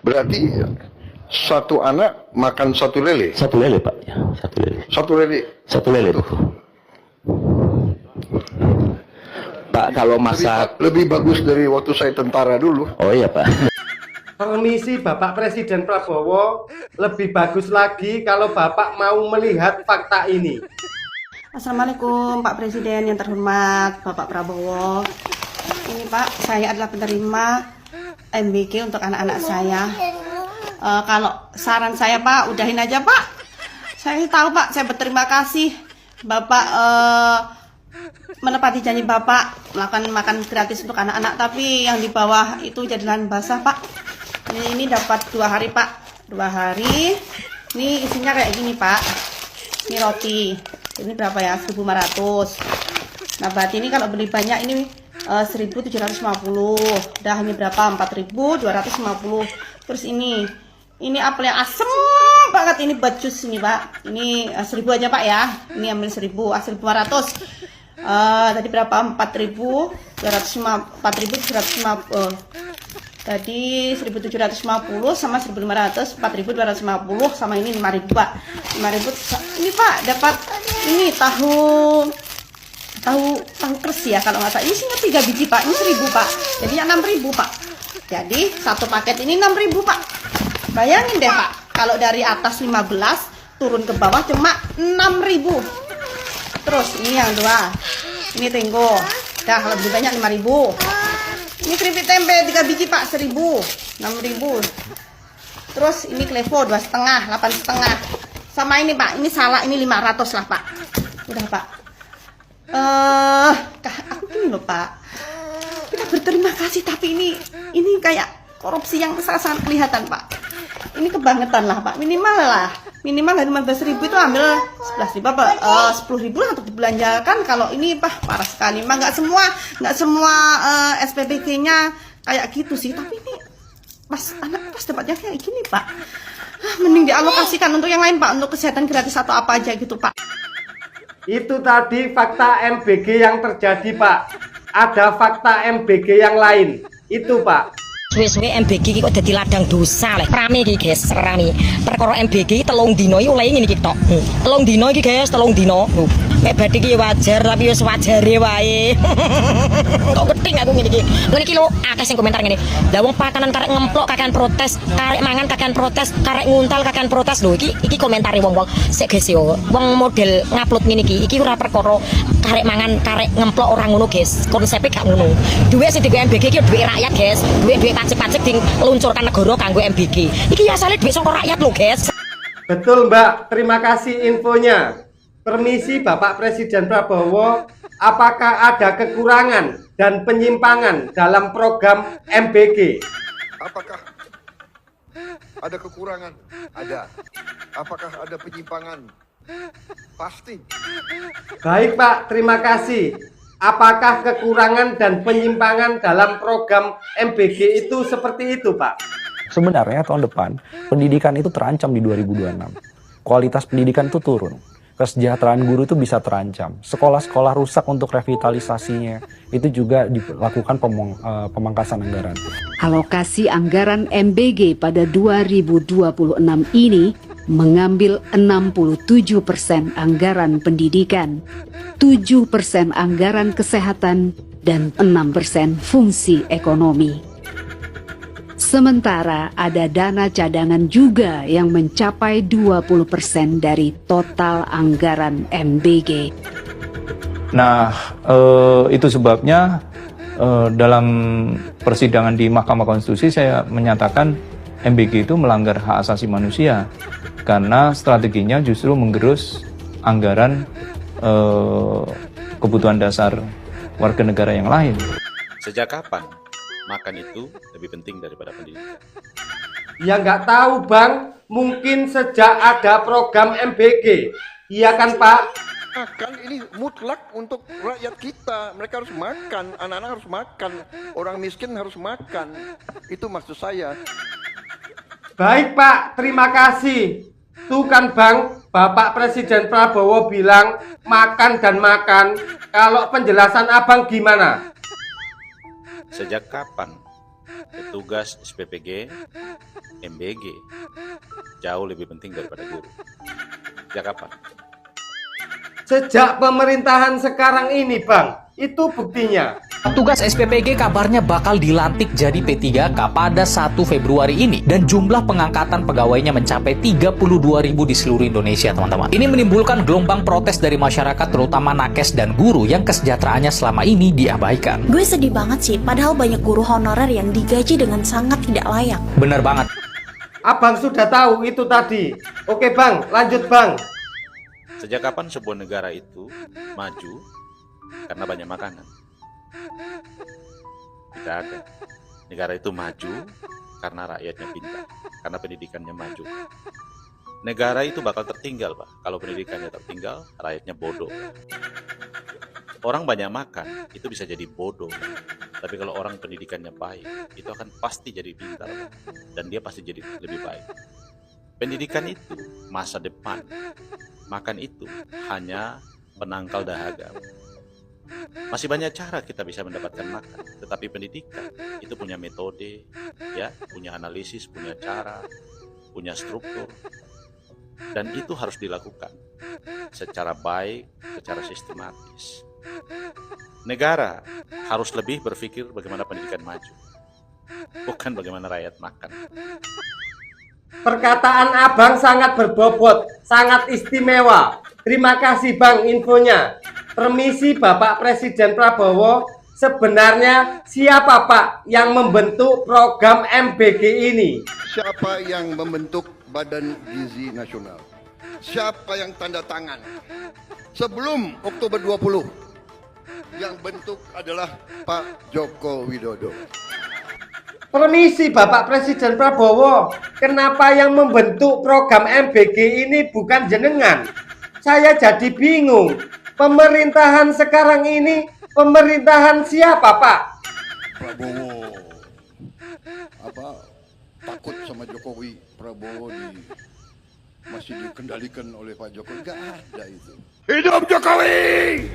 Berarti satu anak makan satu lele? Satu lele, Pak. Ya, satu lele. Satu lele? Satu lele, Pak. Pak, kalau masak... Lebih bagus dari waktu saya tentara dulu. Oh iya, Pak. Permisi Bapak Presiden Prabowo, lebih bagus lagi kalau Bapak mau melihat fakta ini. Assalamualaikum Pak Presiden yang terhormat Bapak Prabowo. Ini Pak, saya adalah penerima MBG untuk anak-anak saya. Kalau saran saya Pak, udahin aja Pak. Saya tahu Pak, saya berterima kasih Bapak menepati janji Bapak melakukan makan gratis untuk anak-anak. Tapi yang di bawah itu jadilan basah Pak. Ini dapat 2 hari Pak, 2 hari. Ini isinya kayak gini Pak. Ini roti. Ini berapa ya? 1.500. Nah berarti ini kalau beli banyak ini 1.750. Udah ini berapa? 4.250. Terus ini apel yang asem banget, ini buat jus ini Pak. Ini 1.000 aja Pak ya. Ini ambil 1.000, 1.500. Tadi berapa? 4.250. Tadi 1.750 sama 1.500, 4.250 sama ini 5.000 Pak. 5.000 ini Pak dapat ini tahu kers ya kalau nggak salah. Ini sini 3 biji Pak. Ini 1.000 Pak. Jadinya 6.000 Pak. Jadi satu paket ini 6.000 Pak. Bayangin deh Pak, kalau dari atas 15 turun ke bawah cuma 6.000. Terus ini yang 2. Ini tenggo. Dah kalau lebih banyak 5.000. Ini keripik tempe 3 biji Pak, 1.000, 6.000. Terus ini klevo 2,5, 8,5. Sama ini Pak, ini salak ini 500 lah Pak. Udah Pak. Aku gini loh Pak. Kita berterima kasih tapi ini kayak korupsi yang sangat kelihatan Pak. Ini kebangetan lah Pak, minimal dari 15.000 itu ambil 11.000 apa 10.000 lah untuk dibelanjakan. Kalau ini parah sekali mah, nggak semua SPBG-nya kayak gitu sih, tapi ini pas dapatnya kayak gini Pak. Mending dialokasikan untuk yang lain Pak, untuk kesehatan gratis atau apa aja gitu Pak. Itu tadi fakta MBG yang terjadi Pak. Ada fakta MBG yang lain. Itu Pak. Suwe-suwe MBG iki kok dadi ladang dosa leh. Rame iki guys, rame. Perkara MBG 3 dino iki oleh ngene iki tok. 3 dino iki guys, 3 dino. Mek badhe iki wajar tapi wis wajare wae. Kok geting aku ngene iki. Ngene iki lho, akeh sing komentar ngene. Lah wong pakanan karek ngemplok kakean protes, karek mangan kakean protes, karek nguntal kakean protes lho. Iki komentare wong-wong. Sik guys yo, wong model ngupload ngene iki ora perkara karek mangan, karek ngemplok orang ngono guys. Konsepe gak ngono. Duit sing digo MBG iki duit rakyat guys. Duit pajak-pajak diluncurkan negara kanggo MBG. Iki asalnya duit saka rakyat lho, guys. Betul, Mbak. Terima kasih infonya. Permisi Bapak Presiden Prabowo, apakah ada kekurangan dan penyimpangan dalam program MBG? Apakah ada kekurangan? Ada. Apakah ada penyimpangan? Pasti. Baik Pak, terima kasih. Apakah kekurangan dan penyimpangan dalam program MBG itu seperti itu Pak? Sebenarnya tahun depan pendidikan itu terancam di 2026. Kualitas pendidikan itu turun. Kesejahteraan guru itu bisa terancam. Sekolah-sekolah rusak untuk revitalisasinya. Itu juga dilakukan pemangkasan anggaran. Alokasi anggaran MBG pada 2026 ini mengambil 67% anggaran pendidikan, 7% anggaran kesehatan, dan 6% fungsi ekonomi. Sementara ada dana cadangan juga yang mencapai 20% dari total anggaran MBG. Nah, itu sebabnya dalam persidangan di Mahkamah Konstitusi saya menyatakan MBG itu melanggar hak asasi manusia karena strateginya justru menggerus anggaran kebutuhan dasar warga negara yang lain. Sejak kapan makan itu lebih penting daripada pendidikan? Ya nggak tahu Bang, mungkin sejak ada program MBG. Iya kan Pak? Makan ini mutlak untuk rakyat kita. Mereka harus makan, anak-anak harus makan, orang miskin harus makan. Itu maksud saya. Baik Pak, terima kasih. Tuh kan Bang, Bapak Presiden Prabowo bilang makan dan makan. Kalau penjelasan Abang gimana? Sejak kapan petugas SPPG MBG jauh lebih penting daripada guru. Sejak kapan? Sejak pemerintahan sekarang ini, Bang. Itu buktinya. Tugas SPPG kabarnya bakal dilantik jadi P3K pada 1 Februari ini dan jumlah pengangkatan pegawainya mencapai 32.000 di seluruh Indonesia, teman-teman. Ini menimbulkan gelombang protes dari masyarakat terutama nakes dan guru yang kesejahteraannya selama ini diabaikan. Gue sedih banget sih, padahal banyak guru honorer yang digaji dengan sangat tidak layak. Bener banget. Abang sudah tahu itu tadi. Oke, Bang, lanjut, Bang. Sejak kapan sebuah negara itu maju karena banyak makanan? Tidak ada. Negara itu maju karena rakyatnya pintar, karena pendidikannya maju. Negara itu bakal tertinggal, Pak. Kalau pendidikannya tertinggal, rakyatnya bodoh. Orang banyak makan, itu bisa jadi bodoh. Tapi kalau orang pendidikannya baik, itu akan pasti jadi pintar, Pak. Dan dia pasti jadi lebih baik. Pendidikan itu masa depan. Makan itu hanya penangkal dahaga. Masih banyak cara kita bisa mendapatkan makan, tetapi pendidikan itu punya metode, ya, punya analisis, punya cara, punya struktur, dan itu harus dilakukan secara baik, secara sistematis. Negara harus lebih berpikir bagaimana pendidikan maju, bukan bagaimana rakyat makan. Perkataan Abang sangat berbobot, sangat istimewa. Terima kasih, Bang, infonya. Permisi, Bapak Presiden Prabowo, sebenarnya siapa, Pak, yang membentuk program MBG ini? Siapa yang membentuk Badan Gizi Nasional? Siapa yang tanda tangan? Sebelum Oktober 20, yang bentuk adalah Pak Joko Widodo. Permisi, Bapak Presiden Prabowo, kenapa yang membentuk program MBG ini bukan jenengan? Saya jadi bingung. Pemerintahan sekarang ini, pemerintahan siapa, Pak? Prabowo takut sama Jokowi. Prabowo masih dikendalikan oleh Pak Jokowi. Gak ada itu. Hidup Jokowi!